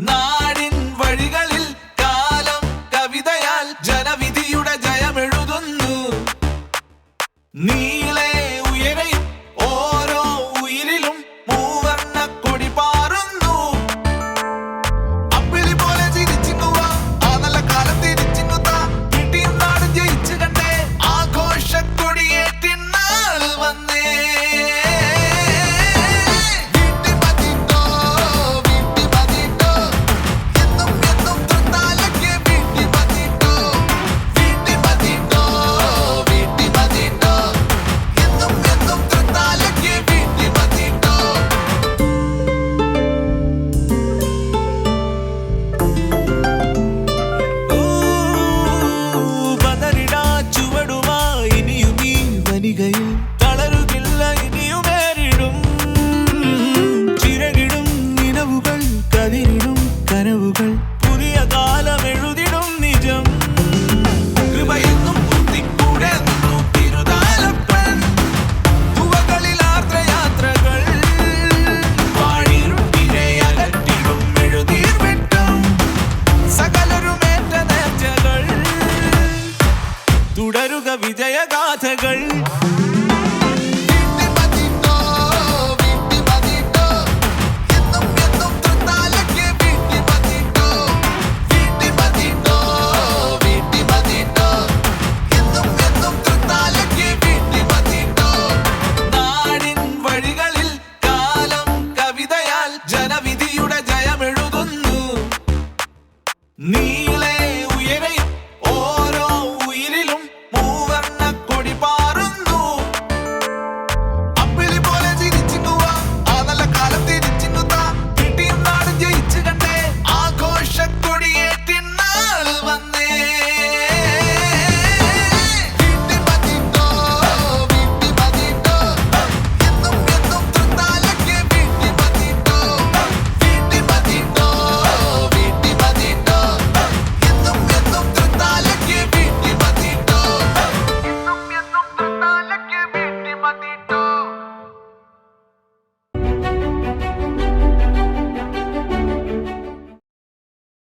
നാടിൻ വഴികളിൽ കാലം കവിതയാൽ ജനവിധിയുടെ ജയമെഴുതുന്നു. നീളെ ഉയരയും ഓരോ ഉയിരിലും മൂവർണ്ണ കൊടി പാറുന്നു. അമ്പിളി പോലെ ചിരിച്ചിങ്ങുക ആ നല്ല കാലം തിരിച്ചിങ്ങുത്ത വീട്ടിൽ നാട് ജയിച്ചു കണ്ടേ ആഘോഷക്കൊടിയേറ്റിന്നാള് വന്നേ. തളരുകില്ല ഇനിയുമേറിടും ചിറകിടും നിലവുകൾ കതിരിടും കനവുകൾ പുതിയ കാലം എഴുതിടും നിജം. കൃപയെന്നും കുത്തിക്കൂടെ നിന്നു തിരുതാലപ്പൻ തുവകളിൽ ആർദ്രയാത്രകൾ വാഴിരുട്ടിരയകറ്റിടും എഴുതീർ വെട്ടം സകലരുമേറ്റ നേർച്ചകൾ തുടരുക വിജയഗാഥകൾ.